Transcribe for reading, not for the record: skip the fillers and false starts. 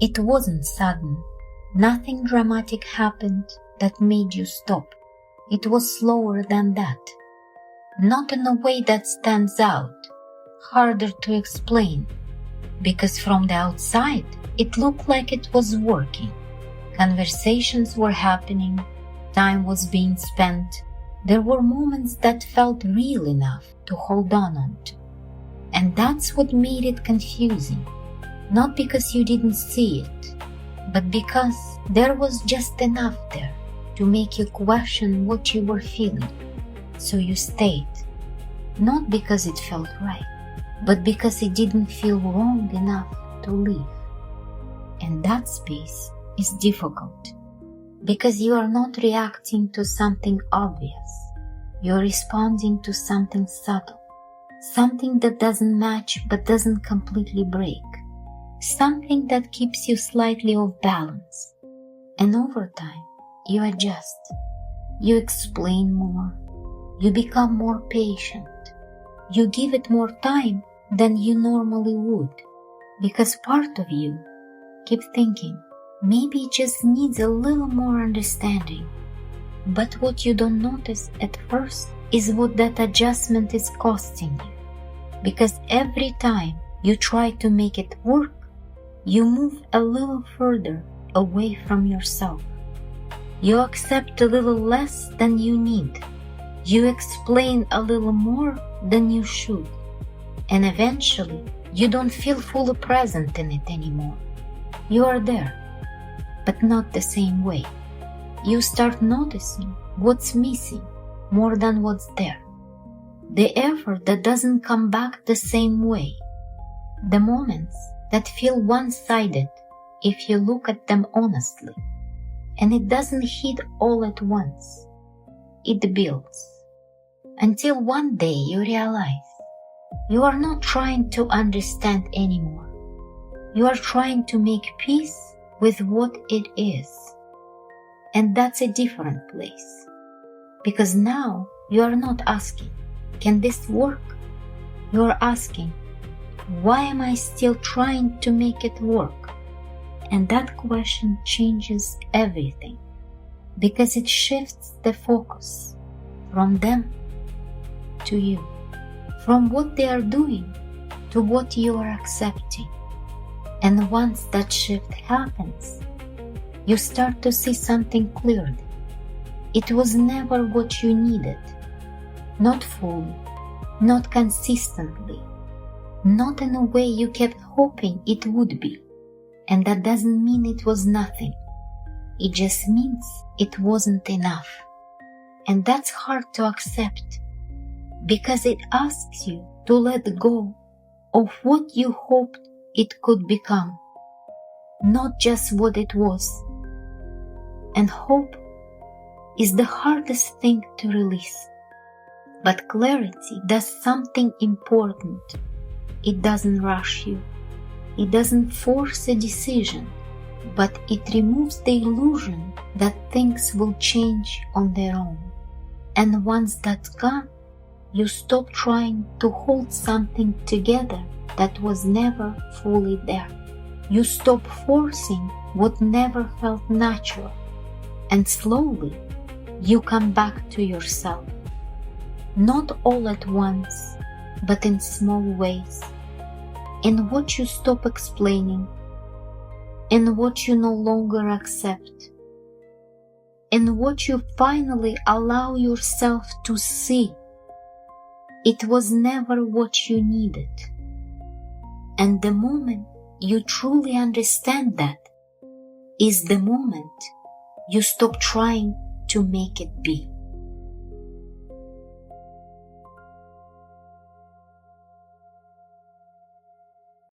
It wasn't sudden. Nothing dramatic happened that made you stop. It was slower than that. Not in a way that stands out, harder to explain, because from the outside, it looked like it was working. Conversations were happening, time was being spent. There were moments that felt real enough to hold on to. And that's what made it confusing. Not because you didn't see it, but because there was just enough there to make you question what you were feeling. So you stayed, not because it felt right, but because it didn't feel wrong enough to leave. And that space is difficult, because you are not reacting to something obvious. You're responding to something subtle, something that doesn't match but doesn't completely break, something that keeps you slightly off balance. And over time, you adjust, you explain more, you become more patient, you give it more time than you normally would, because part of you keeps thinking, maybe it just needs a little more understanding. But what you don't notice at first is what that adjustment is costing you. Because every time you try to make it work, you move a little further away from yourself. You accept a little less than you need. You explain a little more than you should. And eventually, you don't feel fully present in it anymore. You are there, but not the same way. You start noticing what's missing more than what's there. The effort that doesn't come back the same way. The moments that feel one-sided if you look at them honestly. And it doesn't hit all at once. It builds. Until one day you realize you are not trying to understand anymore. You are trying to make peace with what it is. And that's a different place. Because now you are not asking, can this work? You are asking, why am I still trying to make it work? And that question changes everything. Because it shifts the focus from them to you. From what they are doing to what you are accepting. And once that shift happens, you start to see something clearly. It was never what you needed. Not fully, not consistently, not in a way you kept hoping it would be. And that doesn't mean it was nothing. It just means it wasn't enough. And that's hard to accept, because it asks you to let go of what you hoped it could become, not just what it was. And hope is the hardest thing to release. But clarity does something important. It doesn't rush you. It doesn't force a decision, but it removes the illusion that things will change on their own. And once that's gone, you stop trying to hold something together that was never fully there. You stop forcing what never felt natural. And slowly, you come back to yourself. Not all at once, but in small ways. In what you stop explaining. In what you no longer accept. In what you finally allow yourself to see. It was never what you needed. And the moment you truly understand that is the moment you stop trying to make it be.